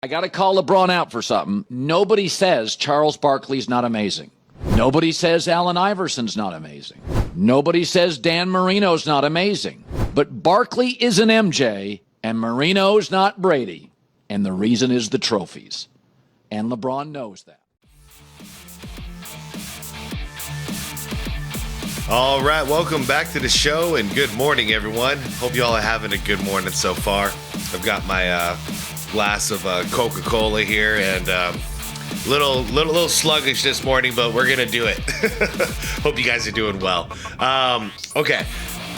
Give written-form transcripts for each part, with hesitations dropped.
I got to call LeBron out for something. Nobody says Charles Barkley's not amazing. Nobody says Allen Iverson's not amazing. Nobody says Dan Marino's not amazing. But Barkley isn't MJ, and Marino's not Brady. And the reason is the trophies. And LeBron knows that. All right, welcome back to the show, and good morning, everyone. Hope you all are having a good morning so far. I've got my glass of Coca-Cola here, and little sluggish this morning, but we're gonna do it. Hope you guys are doing well. Okay,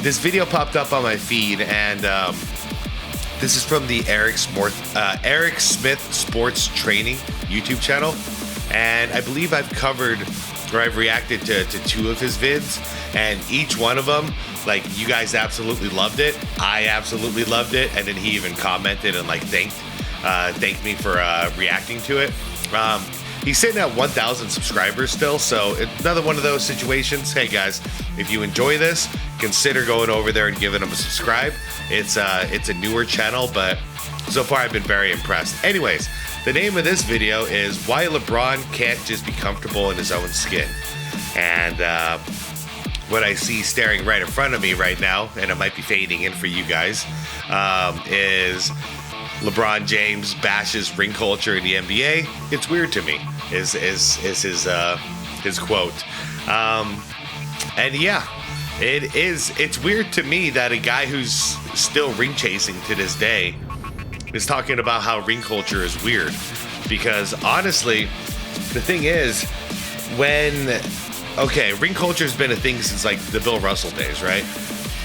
this video popped up on my feed, and this is from the Eric Smith Sports Training YouTube channel, and I believe I've reacted to two of his vids, and each one of them, like, you guys absolutely loved it. I absolutely loved it, and then he even commented and like thanked me for reacting to it. He's sitting at 1,000 subscribers still, so another one of those situations. Hey guys, if you enjoy this, consider going over there and giving him a subscribe. It's a newer channel, but so far I've been very impressed. Anyways, the name of this video is Why LeBron Can't Just Be Comfortable in His Own Skin. And what I see staring right in front of me right now, and it might be fading in for you guys, is LeBron James bashes ring culture in the NBA. It's weird to me, is his quote. And yeah, it's weird to me that a guy who's still ring chasing to this day is talking about how ring culture is weird. Because honestly, the thing is, ring culture has been a thing since like the Bill Russell days, right?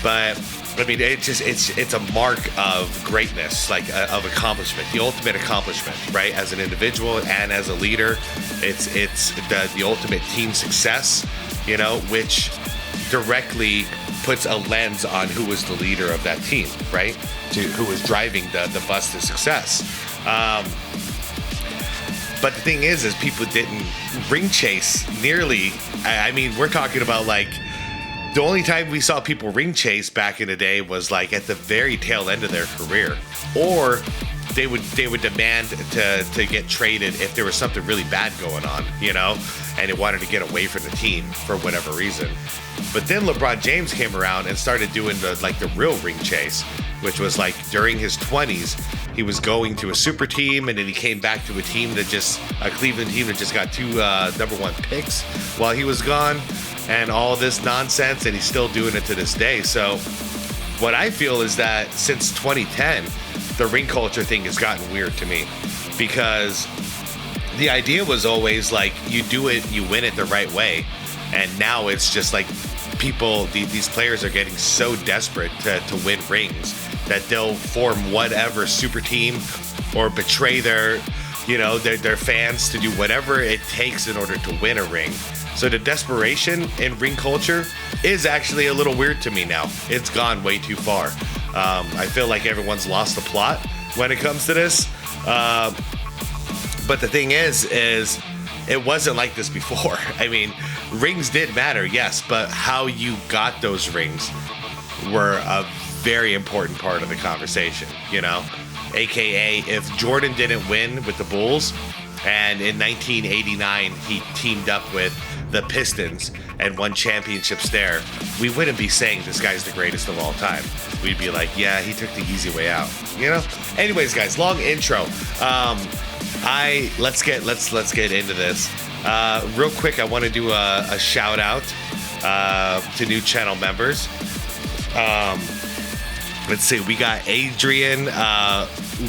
But I mean, it's a mark of greatness, like of accomplishment, the ultimate accomplishment, right? As an individual and as a leader, it's the ultimate team success, you know, which directly puts a lens on who was the leader of that team, right? To who was driving the bus to success. But the thing is people didn't ring chase nearly. I mean, we're talking about like the only time we saw people ring chase back in the day was like at the very tail end of their career, or they would demand to get traded if there was something really bad going on, you know, and they wanted to get away from the team for whatever reason. But then LeBron James came around and started doing the real ring chase, which was like during his 20s, he was going to a super team, and then he came back to a Cleveland team that just got two number one picks while he was gone, and all this nonsense, and he's still doing it to this day. So what I feel is that since 2010, the ring culture thing has gotten weird to me, because the idea was always like, you do it, you win it the right way. And now it's just like these players are getting so desperate to win rings that they'll form whatever super team or betray their fans to do whatever it takes in order to win a ring. So the desperation in ring culture is actually a little weird to me now. It's gone way too far. I feel like everyone's lost the plot when it comes to this. But the thing is it wasn't like this before. I mean, rings did matter, yes, but how you got those rings were a very important part of the conversation, you know? AKA, if Jordan didn't win with the Bulls, and in 1989 he teamed up with the Pistons and won championships there, we wouldn't be saying this guy's the greatest of all time. We'd be like, yeah, he took the easy way out, you know? Anyways, guys, long intro. Let's get into this. Real quick, I want to do a shout out to new channel members. Let's see, we got Adrian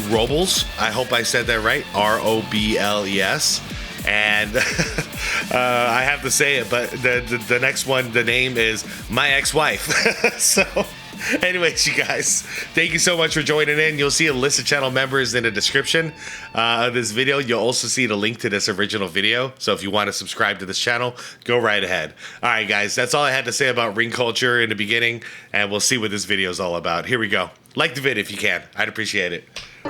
Robles. I hope I said that right. Robles. And I have to say it, but the next one, the name is MyExWife. So anyways, you guys, thank you so much for joining in. You'll see a list of channel members in the description of this video. You'll also see the link to this original video. So if you want to subscribe to this channel, go right ahead. All right, guys, that's all I had to say about ring culture in the beginning, and we'll see what this video is all about. Here we go. Like the vid if you can. I'd appreciate it.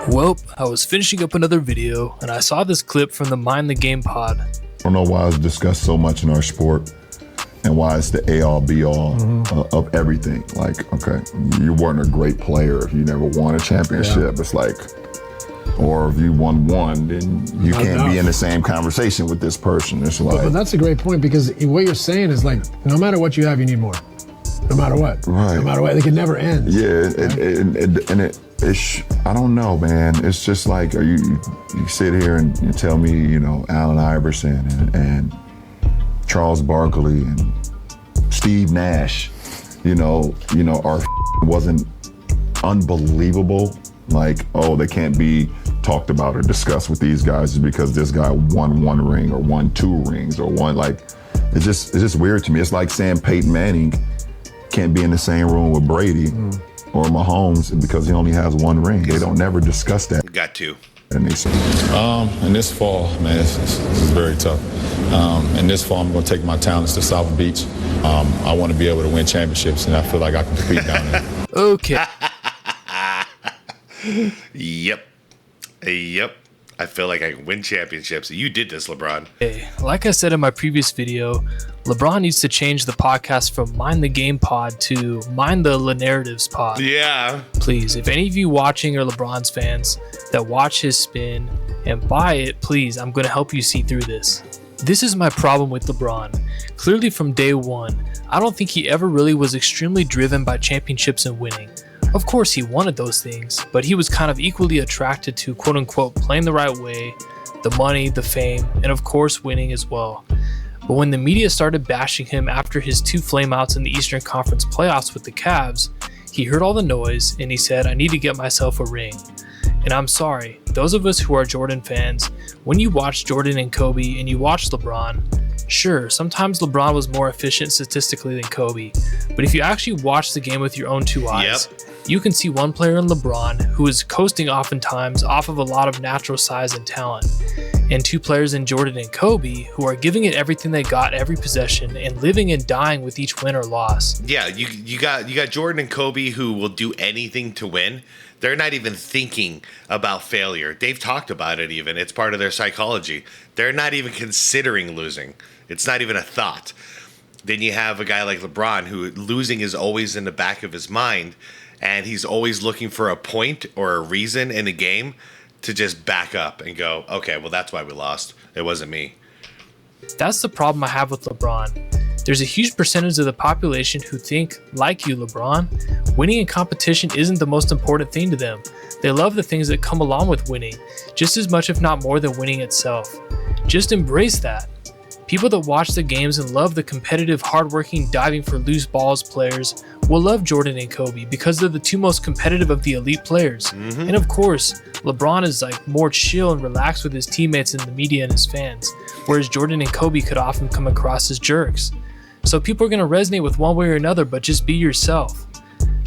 Well, I was finishing up another video, and I saw this clip from the Mind the Game pod. I don't know why it's discussed so much in our sport, and why it's the A-all, B-all of everything. Like, okay, you weren't a great player if you never won a championship. Yeah. It's like, Or if you won one, then you can't be in the same conversation with this person. It's like, but that's a great point, because what you're saying is like, no matter what you have, you need more. No matter what. Right. No matter what, it can never end. Yeah, it's I don't know, man. It's just like you sit here and you tell me, you know, Allen Iverson and Charles Barkley and Steve Nash, you know, our wasn't unbelievable. Like, oh, they can't be talked about or discussed with these guys just because this guy won 1 ring or won 2 rings or won, like, it's just weird to me. It's like saying Peyton Manning can't be in the same room with Brady or Mahomes because he only has 1 ring. They don't never discuss that. Got to. And they say, in this fall, man, it's very tough. In this fall, I'm going to take my talents to South Beach. I want to be able to win championships, and I feel like I can compete down there. Okay. Yep. I feel like I can win championships. You did this, LeBron. Hey, like I said in my previous video, LeBron needs to change the podcast from Mind the Game Pod to Mind the Narratives Pod. Yeah. Please, if any of you watching are LeBron's fans that watch his spin and buy it, please, I'm going to help you see through this. This is my problem with LeBron. Clearly from day one, I don't think he ever really was extremely driven by championships and winning. Of course he wanted those things, but he was kind of equally attracted to quote-unquote playing the right way, the money, the fame, and of course winning as well. But when the media started bashing him after his 2 flameouts in the Eastern Conference playoffs with the Cavs, he heard all the noise and he said, I need to get myself a ring. And I'm sorry, those of us who are Jordan fans, when you watch Jordan and Kobe and you watch LeBron, sure, sometimes LeBron was more efficient statistically than Kobe, but if you actually watch the game with your own 2 eyes, you can see one player in LeBron who is coasting oftentimes off of a lot of natural size and talent, and 2 players in Jordan and Kobe who are giving it everything they got every possession and living and dying with each win or loss. Yeah, you got Jordan and Kobe who will do anything to win. They're not even thinking about failure. They've talked about it even. It's part of their psychology. They're not even considering losing. It's not even a thought. Then you have a guy like LeBron who losing is always in the back of his mind, and he's always looking for a point or a reason in a game to just back up and go, okay, well, that's why we lost. It wasn't me. That's the problem I have with LeBron. There's a huge percentage of the population who think, like you, LeBron, winning in competition isn't the most important thing to them. They love the things that come along with winning, just as much if not more than winning itself. Just embrace that. People that watch the games and love the competitive, hardworking, diving for loose balls players will love Jordan and Kobe because they're the 2 most competitive of the elite players. And of course, LeBron is like more chill and relaxed with his teammates and the media and his fans, whereas Jordan and Kobe could often come across as jerks. So people are going to resonate with one way or another, but just be yourself.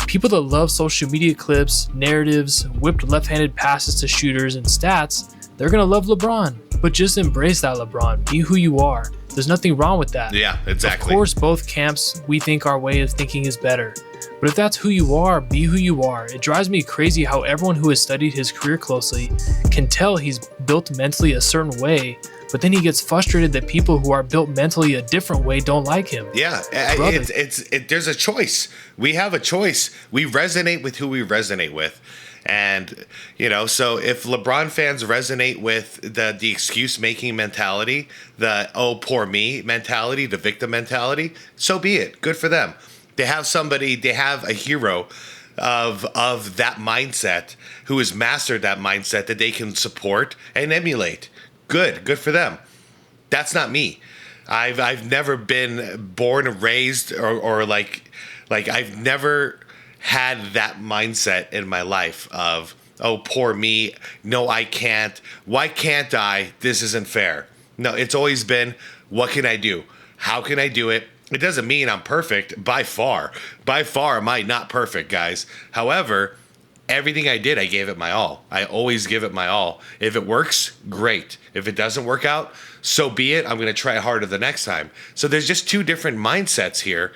People that love social media clips, narratives, whipped left-handed passes to shooters, and stats, they're going to love LeBron. But just embrace that, LeBron. Be who you are. There's nothing wrong with that. Yeah, exactly. Of course, both camps, we think our way of thinking is better. But if that's who you are, be who you are. It drives me crazy how everyone who has studied his career closely can tell he's built mentally a certain way, but then he gets frustrated that people who are built mentally a different way don't like him. Yeah, there's a choice. We have a choice. We resonate with who we resonate with. And, so if LeBron fans resonate with the excuse-making mentality, the, oh, poor me mentality, the victim mentality, so be it. Good for them. They have a hero of that mindset who has mastered that mindset that they can support and emulate. Good for them. That's not me. I've never been born and raised or like I've never had that mindset in my life of, oh, poor me. No, I can't. Why can't I? This isn't fair. No, it's always been, what can I do? How can I do it? It doesn't mean I'm perfect by far. By far, am I not perfect, guys. However, everything I did, I gave it my all. I always give it my all. If it works, great. If it doesn't work out, so be it. I'm going to try harder the next time. So there's just 2 different mindsets here,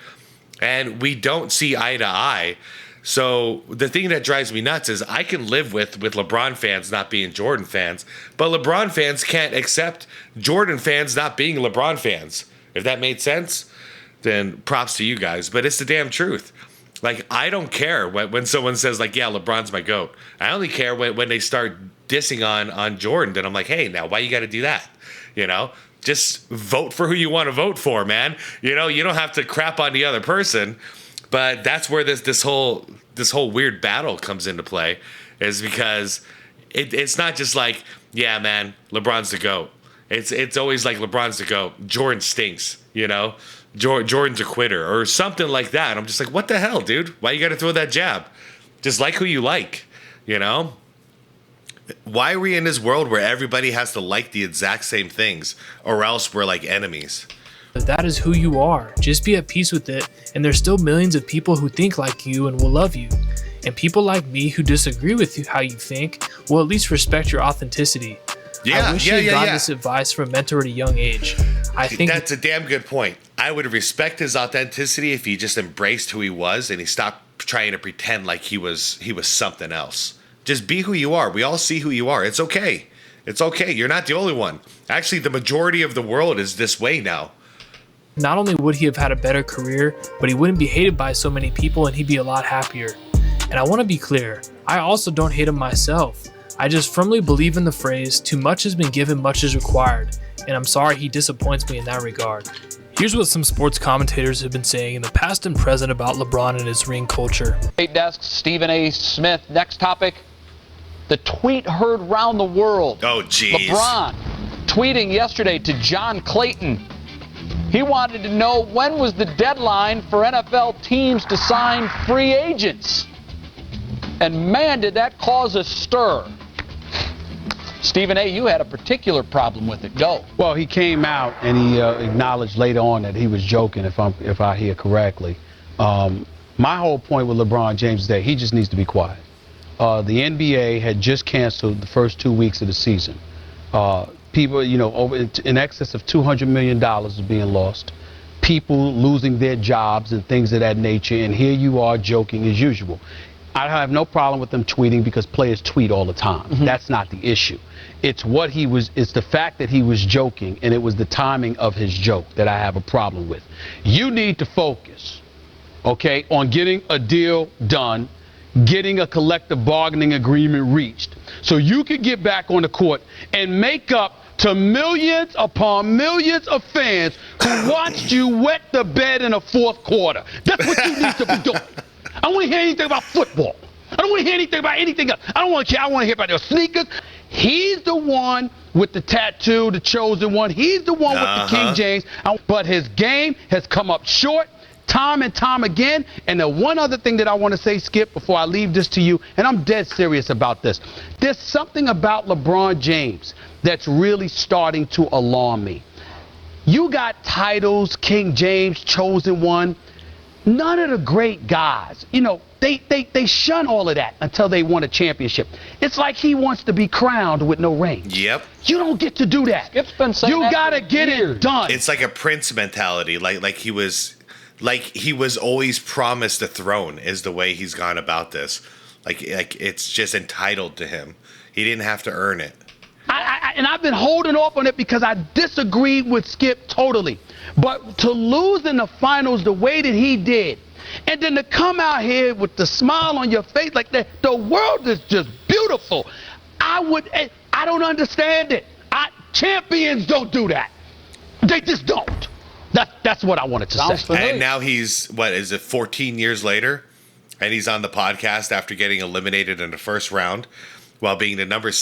and we don't see eye to eye. So the thing that drives me nuts is I can live with LeBron fans not being Jordan fans, but LeBron fans can't accept Jordan fans not being LeBron fans. If that made sense, then props to you guys. But it's the damn truth. Like, I don't care when someone says, like, yeah, LeBron's my GOAT. I only care when they start dissing on Jordan, then I'm like, hey, now why you got to do that? You know, just vote for who you want to vote for, man. You know, you don't have to crap on the other person. But that's where this whole weird battle comes into play, is because it's not just like, yeah, man, LeBron's the GOAT. It's always like LeBron's the GOAT. Jordan stinks, you know? Jordan's a quitter or something like that. I'm just like, what the hell, dude? Why you got to throw that jab? Just like who you like, you know? Why are we in this world where everybody has to like the exact same things, or else we're like enemies? That is who you are. Just be at peace with it. And there's still millions of people who think like you and will love you. And people like me who disagree with you, how you think, will at least respect your authenticity. I wish you had gotten this advice from a mentor at a young age. I think that's a damn good point. I would respect his authenticity if he just embraced who he was and he stopped trying to pretend like he was something else. Just be who you are. We all see who you are. It's okay. It's okay. You're not the only one. Actually, the majority of the world is this way now. Not only would he have had a better career, but he wouldn't be hated by so many people and he'd be a lot happier. And I want to be clear, I also don't hate him myself. I just firmly believe in the phrase, too much has been given, much is required. And I'm sorry he disappoints me in that regard. Here's what some sports commentators have been saying in the past and present about LeBron and his ring culture. 8 desks, Stephen A. Smith. Next topic, the tweet heard round the world. Oh, geez. LeBron tweeting yesterday to John Clayton. He wanted to know when was the deadline for NFL teams to sign free agents. And man, did that cause a stir. Stephen A., you had a particular problem with it. Go. Well, he came out and he acknowledged later on that he was joking, if I hear correctly. My whole point with LeBron James is that he just needs to be quiet. The NBA had just canceled the first 2 weeks of the season. People, you know, over in excess of $200 million is being lost. People losing their jobs and things of that nature. And here you are joking as usual. I have no problem with them tweeting because players tweet all the time. Mm-hmm. That's not the issue. It's the fact that he was joking, and it was the timing of his joke that I have a problem with. You need to focus, okay, on getting a deal done, getting a collective bargaining agreement reached, so you can get back on the court and make up to millions upon millions of fans who watched you wet the bed in the fourth quarter. That's what you need to be doing. I don't want to hear anything about football. I don't want to hear anything about anything else. I want to hear about their sneakers. He's the one with the tattoo, the chosen one. He's the one with the King James. But his game has come up short time and time again. And the one other thing that I want to say, Skip, before I leave this to you, and I'm dead serious about this. There's something about LeBron James that's really starting to alarm me. You got titles, King James, chosen one. None of the great guys, you know, they shun all of that until they won a championship. It's like he wants to be crowned with no ring. Yep. You don't get to do that. Skip's been saying you gotta get it done. It's like a Prince mentality, like he was always promised the throne, is the way he's gone about this. Like it's just entitled to him. He didn't have to earn it. And I've been holding off on it because I disagreed with Skip totally. But to lose in the finals the way that he did, and then to come out here with the smile on your face like that, the world is just beautiful. I don't understand it. Champions don't do that. They just don't. That's what I wanted to say. And now he's, 14 years later? And he's on the podcast after getting eliminated in the first round while being the number 3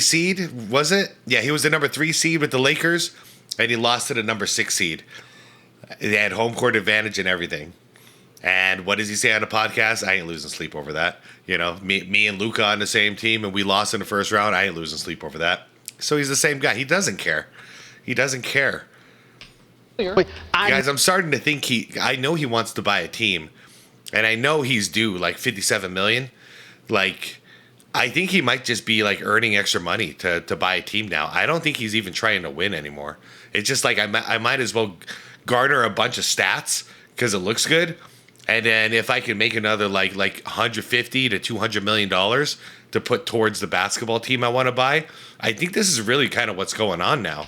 seed, was it? Yeah, he was the number 3 seed with the Lakers, and he lost to the number 6 seed. They had home court advantage and everything. And what does he say on the podcast? I ain't losing sleep over that. You know, me and Luka on the same team, and we lost in the first round. I ain't losing sleep over that. So he's the same guy. He doesn't care. He doesn't care. Guys, I'm starting to think I know he wants to buy a team, and I know he's due like $57 million. Like, I think he might just be like earning extra money to buy a team now. I don't think he's even trying to win anymore. It's just like I might as well garner a bunch of stats because it looks good, and then if I can make another like $150 to $200 million to put towards the basketball team I want to buy, I think this is really kind of what's going on now.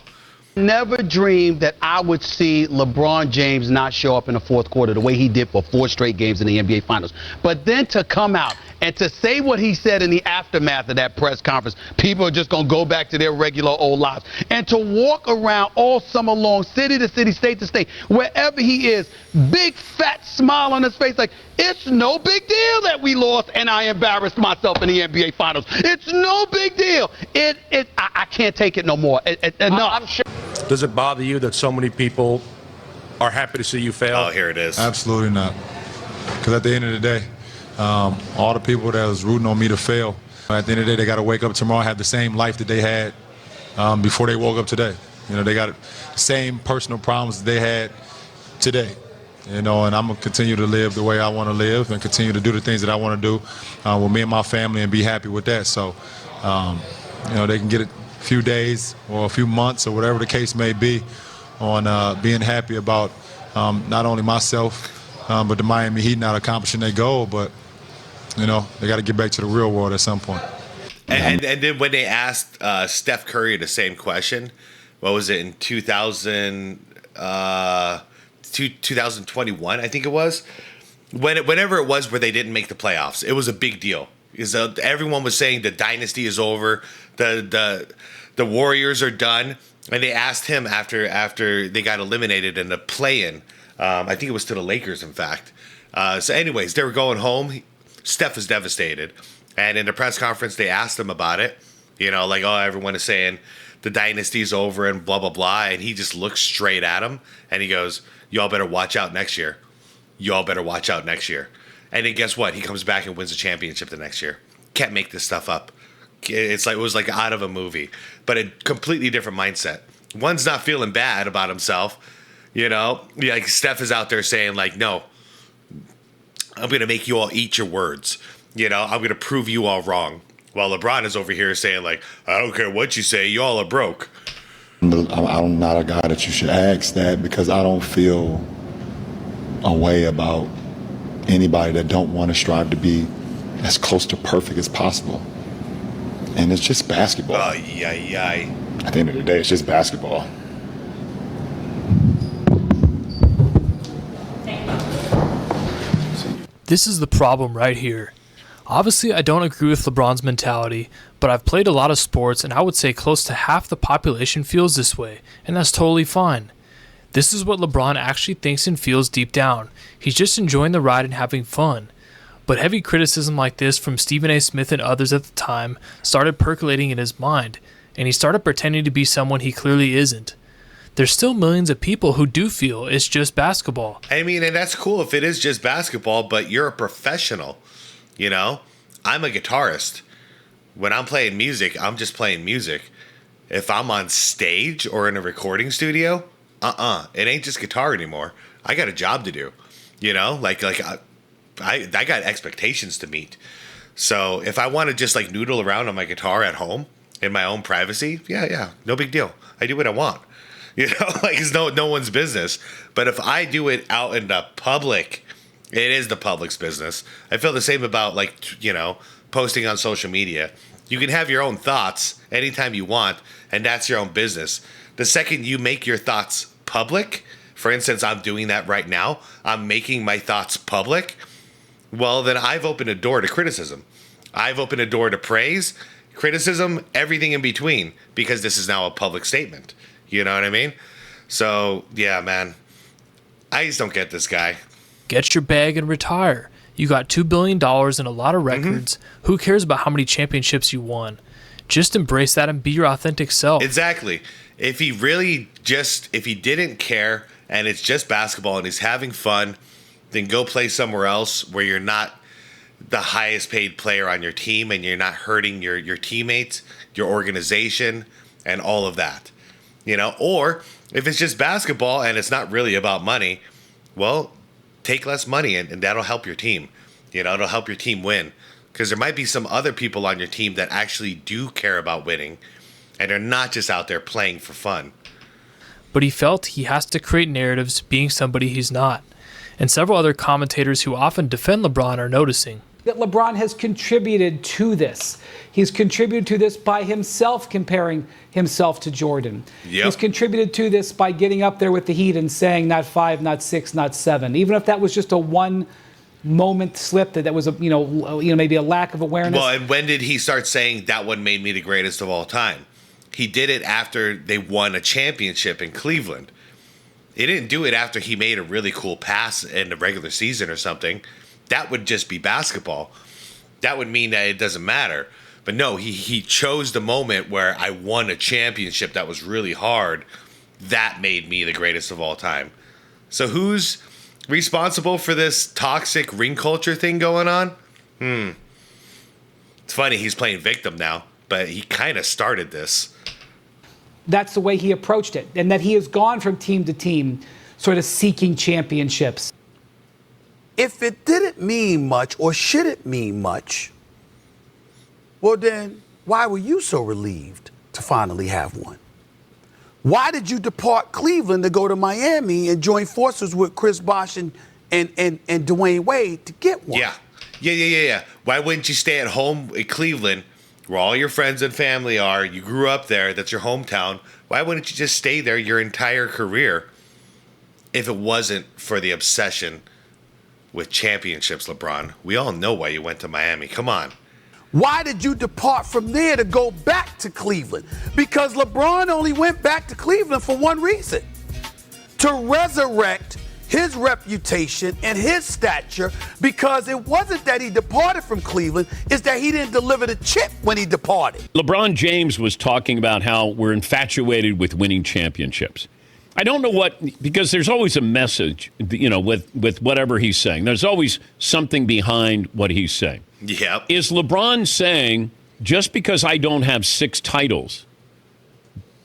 Never dreamed that I would see LeBron James not show up in the fourth quarter the way he did for 4 straight games in the NBA Finals. But then to come out and to say what he said in the aftermath of that press conference, people are just going to go back to their regular old lives. And to walk around all summer long, city to city, state to state, wherever he is, big fat smile on his face like, it's no big deal that we lost and I embarrassed myself in the NBA Finals. It's no big deal. I can't take it no more. Enough. I'm sure. Does it bother you that so many people are happy to see you fail? Oh, here it is. Absolutely not. Because at the end of the day, all the people that was rooting on me to fail, at the end of the day, they got to wake up tomorrow and have the same life that they had before they woke up today. You know, they got the same personal problems that they had today. You know, and I'm going to continue to live the way I want to live and continue to do the things that I want to do with me and my family and be happy with that. So, you know, they can get a few days or a few months or whatever the case may be on being happy about not only myself, but the Miami Heat not accomplishing their goal. But, you know, they got to get back to the real world at some point. And then when they asked Steph Curry the same question, what was it, in 2021, I think it was, whenever it was where they didn't make the playoffs, it was a big deal. Because everyone was saying the dynasty is over, the Warriors are done, and they asked him after they got eliminated in the play-in. I think it was to the Lakers, in fact. So, anyways, they were going home. Steph was devastated, and in the press conference, they asked him about it. You know, like, oh, everyone is saying the dynasty's over and blah blah blah, and he just looks straight at him and he goes, y'all better watch out next year. Y'all better watch out next year. And then guess what? He comes back and wins a championship the next year. Can't make this stuff up. It's like, it was like out of a movie, but a completely different mindset. One's not feeling bad about himself. You know, like Steph is out there saying like, no, I'm going to make you all eat your words. You know, I'm going to prove you all wrong. While LeBron is over here saying like, I don't care what you say, you all are broke. I'm not a guy that you should ask that because I don't feel a way about anybody that don't want to strive to be as close to perfect as possible. And it's just basketball. Oh, yeah. At the end of the day, it's just basketball. This is the problem right here. Obviously, I don't agree with LeBron's mentality, but I've played a lot of sports and I would say close to half the population feels this way, and that's totally fine. This is what LeBron actually thinks and feels deep down. He's just enjoying the ride and having fun. But heavy criticism like this from Stephen A. Smith and others at the time started percolating in his mind, and he started pretending to be someone he clearly isn't. There's still millions of people who do feel it's just basketball. I mean, and that's cool if it is just basketball, but you're a professional. You know, I'm a guitarist. When I'm playing music, I'm just playing music. If I'm on stage or in a recording studio, it ain't just guitar anymore. I got a job to do. You know, like I got expectations to meet. So if I want to just like noodle around on my guitar at home in my own privacy, yeah, no big deal. I do what I want. You know, like it's no one's business. But if I do it out in the public, it is the public's business. I feel the same about like, you know, posting on social media. You can have your own thoughts anytime you want, and that's your own business. The second you make your thoughts public, for instance, I'm doing that right now, I'm making my thoughts public, well, then I've opened a door to criticism. I've opened a door to praise, criticism, everything in between, because this is now a public statement. You know what I mean? So, yeah, man, I just don't get this guy. Get your bag and retire. You got $2 billion and a lot of records. Who cares about how many championships you won? Just embrace that and be your authentic self. Exactly. If he didn't care and it's just basketball and he's having fun, then go play somewhere else where you're not the highest paid player on your team and you're not hurting your teammates, your organization, and all of that. You know, or if it's just basketball and it's not really about money, well, take less money and that'll help your team. You know, it'll help your team win. Because there might be some other people on your team that actually do care about winning and are not just out there playing for fun. But he felt he has to create narratives being somebody he's not. And several other commentators who often defend LeBron are noticing. that LeBron has contributed to this. He's contributed to this by himself comparing himself to Jordan. Yep. He's contributed to this by getting up there with the Heat and saying not 5, not 6, not 7. Even if that was just a one moment slip, that was a maybe a lack of awareness. Well, and when did he start saying that one made me the greatest of all time? He did it after they won a championship in Cleveland. He didn't do it after he made a really cool pass in the regular season or something. That would just be basketball. That would mean that it doesn't matter. But no, he chose the moment where I won a championship that was really hard. That made me the greatest of all time. So who's responsible for this toxic ring culture thing going on? It's funny, he's playing victim now, but he kind of started this. That's the way he approached it, and that he has gone from team to team, sort of seeking championships. If it didn't mean much, or should it mean much, well then, why were you so relieved to finally have one? Why did you depart Cleveland to go to Miami and join forces with Chris Bosh and Dwayne Wade to get one? Yeah. Why wouldn't you stay at home in Cleveland, where all your friends and family are? You grew up there. That's your hometown. Why wouldn't you just stay there your entire career if it wasn't for the obsession with championships, LeBron? We all know why you went to Miami. Come on. Why did you depart from there to go back to Cleveland? Because LeBron only went back to Cleveland for one reason: to resurrect his reputation and his stature, because it wasn't that he departed from Cleveland, it's that he didn't deliver the chip when he departed. LeBron James was talking about how we're infatuated with winning championships. I don't know what, because there's always a message, with whatever he's saying. There's always something behind what he's saying. Yep. Is LeBron saying, just because I don't have 6 titles,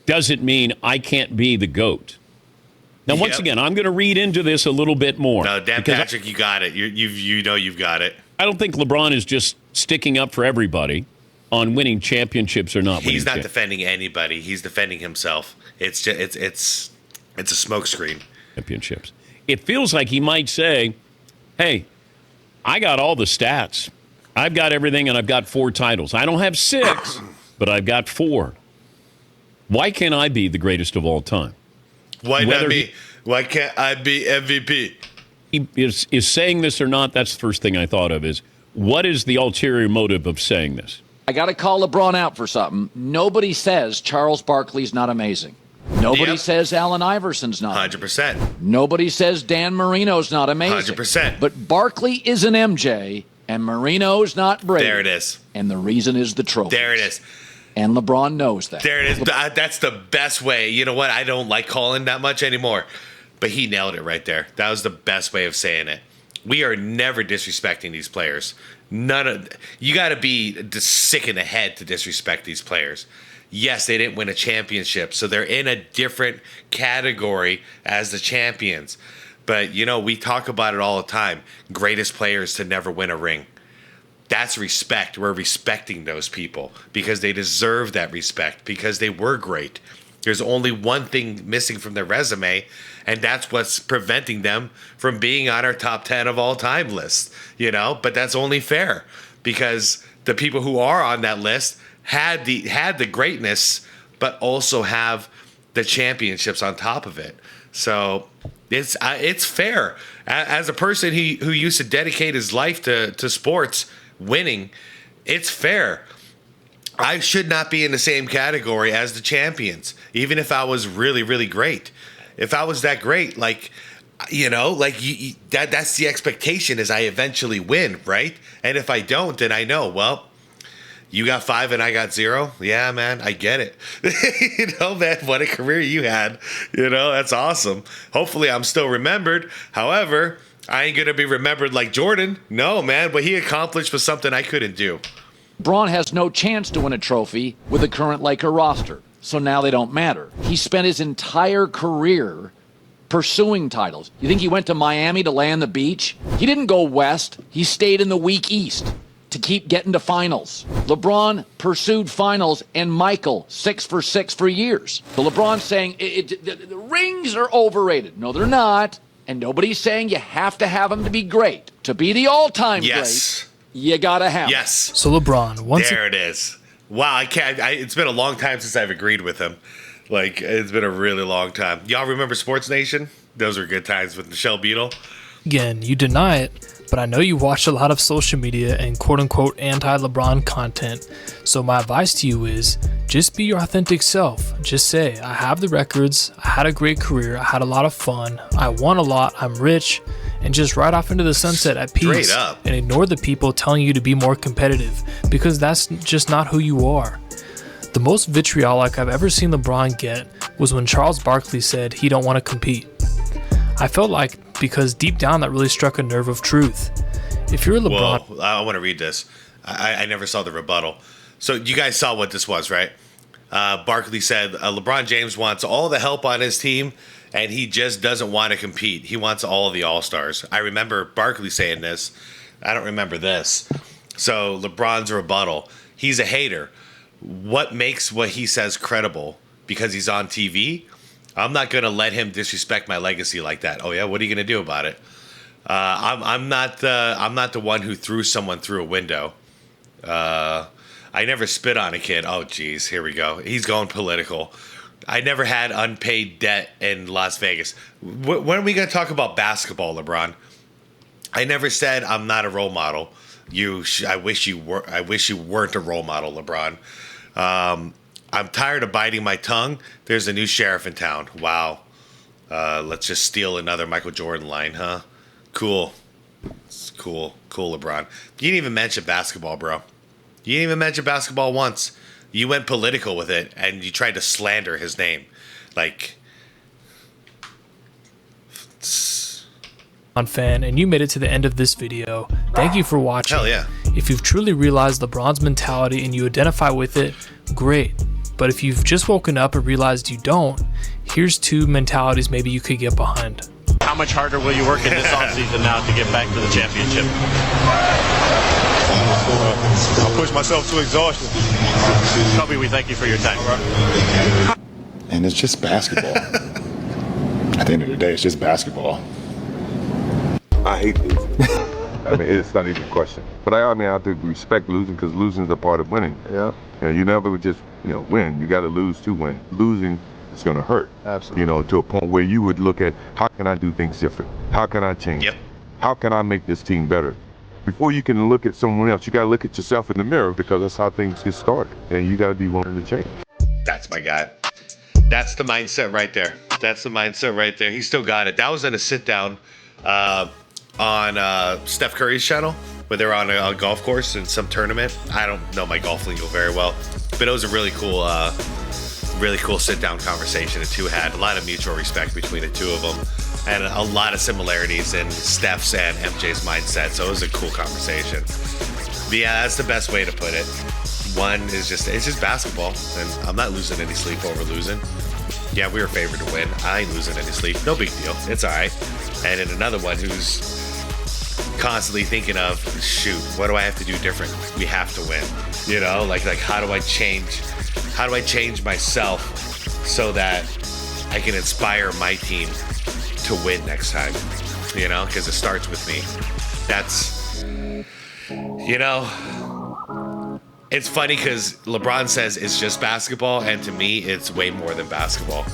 doesn't mean I can't be the GOAT? Now, once again, I'm going to read into this a little bit more. No, Dan Patrick, you got it. You've got it. I don't think LeBron is just sticking up for everybody on winning championships or not. He's not defending anybody. He's defending himself. It's a smokescreen. Championships. It feels like he might say, hey, I got all the stats. I've got everything, and I've got 4 titles. I don't have 6, but I've got 4. Why can't I be the greatest of all time? Why not me? Why can't I be MVP? He is saying this or not, that's the first thing I thought of is, what is the ulterior motive of saying this? I got to call LeBron out for something. Nobody says Charles Barkley's not amazing. Nobody says Allen Iverson's not. 100%. Nobody says Dan Marino's not amazing. 100%. But Barkley isn't MJ, and Marino's not Brady. There it is. And the reason is the trophy. There it is. And LeBron knows that. There it is. That's the best way. You know what? I don't like calling that much anymore. But he nailed it right there. That was the best way of saying it. We are never disrespecting these players. You got to be sick in the head to disrespect these players. Yes, they didn't win a championship, so they're in a different category as the champions. But, we talk about it all the time. Greatest players to never win a ring. That's respect. We're respecting those people because they deserve that respect because they were great. There's only one thing missing from their resume, and that's what's preventing them from being on our top 10 of all time list, But that's only fair because the people who are on that list had the greatness, but also have the championships on top of it. So it's fair. As a person who used to dedicate his life to sports, winning, it's fair. I should not be in the same category as the champions, even if I was really, really great. If I was that great, that's the expectation is I eventually win, right? And if I don't, then I know, well, you got 5 and I got 0. Yeah, man, I get it. Man, what a career you had. That's awesome. Hopefully I'm still remembered. However, I ain't going to be remembered like Jordan. No, man, what he accomplished was something I couldn't do. LeBron has no chance to win a trophy with the current Laker roster, so now they don't matter. He spent his entire career pursuing titles. You think he went to Miami to lay on the beach? He didn't go west. He stayed in the weak east to keep getting to finals. LeBron pursued finals, and Michael 6 for 6 for years. So LeBron's saying the rings are overrated. No, they're not. And nobody's saying you have to have them to be great. To be the all-time great, you gotta have. Yes. So LeBron, once There it is. Wow, I can't. It's been a long time since I've agreed with him. Like, it's been a really long time. Y'all remember Sports Nation? Those were good times with Michelle Beadle. again, you deny it, but I know you watch a lot of social media and quote-unquote anti-LeBron content. So my advice to you is just be your authentic self. Just say, I have the records, I had a great career, I had a lot of fun, I won a lot, I'm rich, and just ride off into the sunset at peace and ignore the people telling you to be more competitive, because that's just not who you are. The most vitriolic I've ever seen LeBron get was when Charles Barkley said he don't want to compete. I felt like because deep down that really struck a nerve of truth. If you're LeBron... Whoa, I want to read this. I never saw the rebuttal. So you guys saw what this was, right? Barkley said LeBron James wants all the help on his team, and he just doesn't want to compete. He wants all of the All-Stars. I remember Barkley saying this. I don't remember this. So LeBron's rebuttal. He's a hater. What makes what he says credible? Because he's on TV? I'm not going to let him disrespect my legacy like that. Oh, yeah? What are you going to do about it? I'm not the one who threw someone through a window. I never spit on a kid. Oh, geez. Here we go. He's going political. I never had unpaid debt in Las Vegas. When are we going to talk about basketball, LeBron? I never said I'm not a role model. I wish you were. I wish you weren't a role model, LeBron. I'm tired of biting my tongue. There's a new sheriff in town. Wow. Let's just steal another Michael Jordan line, huh? Cool. It's cool, LeBron. You didn't even mention basketball, bro. You didn't even mention basketball once. You went political with it, and you tried to slander his name. Like... fan, and you made it to the end of this video. Thank you for watching. Hell yeah. If you've truly realized LeBron's mentality and you identify with it, great. But if you've just woken up and realized you don't, here's two mentalities maybe you could get behind. How much harder will you work in this offseason now to get back to the championship? I'll push myself to exhaustion. Kobe, we thank you for your time. And it's just basketball. At the end of the day, it's just basketball. I hate losing. I mean, it's not even a question. But I have to respect losing because losing is a part of winning. Yeah. You never just, win. You got to lose to win. Losing is going to hurt. Absolutely. To a point where you would look at, how can I do things different? How can I change? Yep. How can I make this team better? Before you can look at someone else, you got to look at yourself in the mirror, because that's how things get started. And you got to be willing to change. That's my guy. That's the mindset right there. That's the mindset right there. He still got it. That was in a sit down on Steph Curry's channel, where they're on a golf course in some tournament. I don't know my golf lingo very well, but it was a really cool sit-down conversation the two had. A lot of mutual respect between the two of them, and a lot of similarities in Steph's and MJ's mindset. So it was a cool conversation. But yeah, that's the best way to put it. One is it's just basketball, and I'm not losing any sleep over losing. Yeah, we were favored to win. I ain't losing any sleep. No big deal. It's all right. And then another one who's constantly thinking of, shoot, what do I have to do different? We have to win. Like how do I change myself so that I can inspire my team to win next time? Because it starts with me. That's, it's funny because LeBron says it's just basketball, and to me, it's way more than basketball.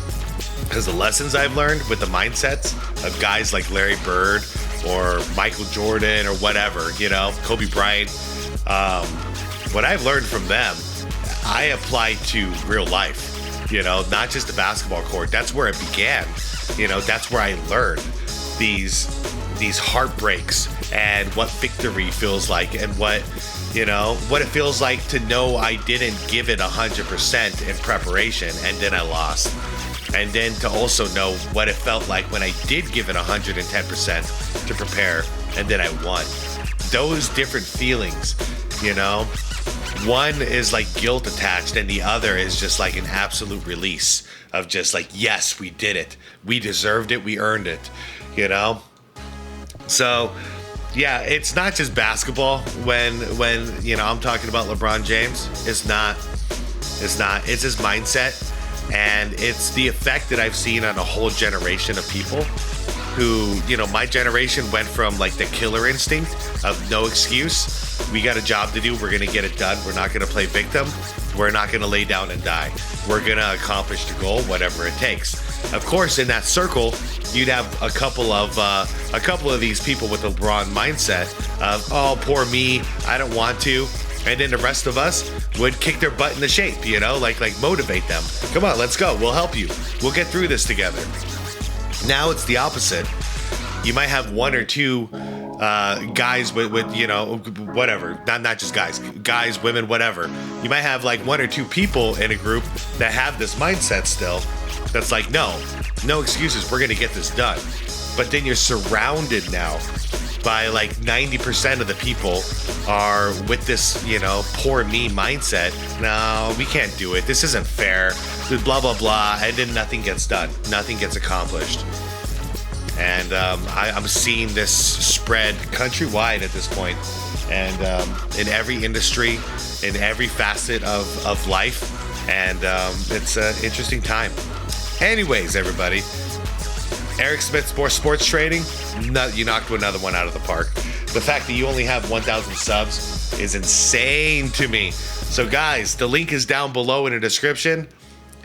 Because the lessons I've learned with the mindsets of guys like Larry Bird or Michael Jordan or whatever, Kobe Bryant, what I've learned from them, I apply to real life, not just the basketball court. That's where it began. That's where I learned these heartbreaks and what victory feels like, and what it feels like to know I didn't give it 100% in preparation and then I lost. And then to also know what it felt like when I did give it 110% to prepare and then I won. Those different feelings, one is like guilt attached, and the other is just like an absolute release of just like, yes, we did it. We deserved it. We earned it, So, yeah, it's not just basketball when I'm talking about LeBron James. It's not. It's his mindset. And it's the effect that I've seen on a whole generation of people who, my generation went from like the killer instinct of no excuse We got a job to do. We're going to get it done. We're not going to play victim. We're not going to lay down and die. We're going to accomplish the goal, whatever it takes. Of course, in that circle, you'd have a couple of these people with the LeBron mindset of, oh, poor me, I don't want to. And then the rest of us would kick their butt into shape, you know, like motivate them. Come on, let's go. We'll help you. We'll get through this together. Now it's the opposite. You might have one or two guys with you know, whatever, not just guys, women, whatever. You might have like one or two people in a group that have this mindset still that's like, no excuses, we're gonna get this done. But then you're surrounded now by like 90% of the people are with this, you know, poor me mindset. No, we can't do it. This isn't fair. Blah, blah, blah. And then nothing gets done. Nothing gets accomplished. And I'm seeing this spread countrywide at this point. And in every industry, in every facet of life. And it's an interesting time. Anyways, everybody, Eric Smith's more sports trading. You knocked another one out of the park. The fact that you only have 1,000 subs is insane to me. So guys, the link is down below in the description.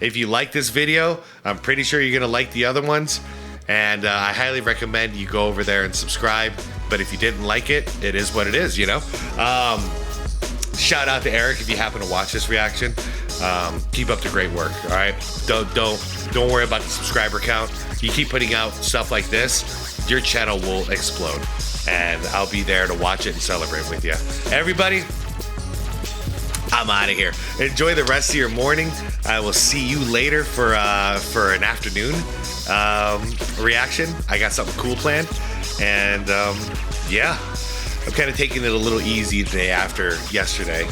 If you like this video, I'm pretty sure you're gonna like the other ones. And I highly recommend you go over there and subscribe. But if you didn't like it, it is what it is, you know? Shout out to Eric if you happen to watch this reaction. Keep up the great work, all right? Don't worry about the subscriber count. You keep putting out stuff like this, your channel will explode. And I'll be there to watch it and celebrate with you. Everybody, I'm out of here. Enjoy the rest of your morning. I will see you later for an afternoon reaction. I got something cool planned. And yeah, I'm kind of taking it a little easy the day after yesterday.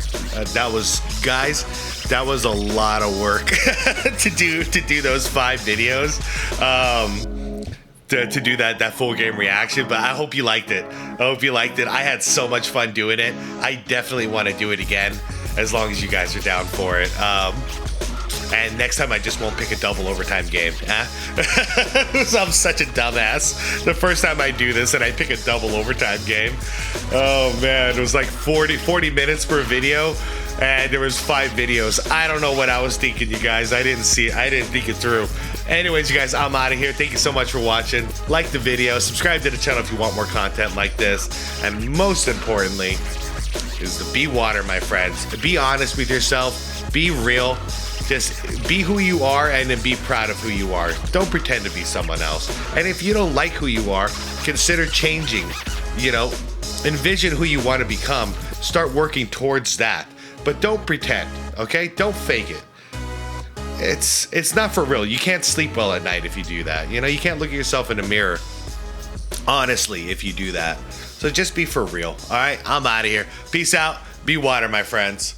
That was a lot of work to do those 5 videos. To do that full game reaction, but I hope you liked it. I had so much fun doing it. I definitely want to do it again, as long as you guys are down for it. And next time I just won't pick a double overtime game. I'm such a dumbass. The first time I do this and I pick a double overtime game, oh man, it was like 40 minutes per video. And there was 5 videos. I don't know what I was thinking, you guys. I didn't see it. I didn't think it through. Anyways, you guys, I'm out of here. Thank you so much for watching. Like the video. Subscribe to the channel if you want more content like this. And most importantly is to be water, my friends. Be honest with yourself. Be real. Just be who you are and then be proud of who you are. Don't pretend to be someone else. And if you don't like who you are, consider changing. You know, envision who you want to become. Start working towards that. But don't pretend, okay? Don't fake it. It's not for real. You can't sleep well at night if you do that. You know, you can't look at yourself in the mirror, honestly, if you do that. So just be for real, all right? I'm out of here. Peace out. Be water, my friends.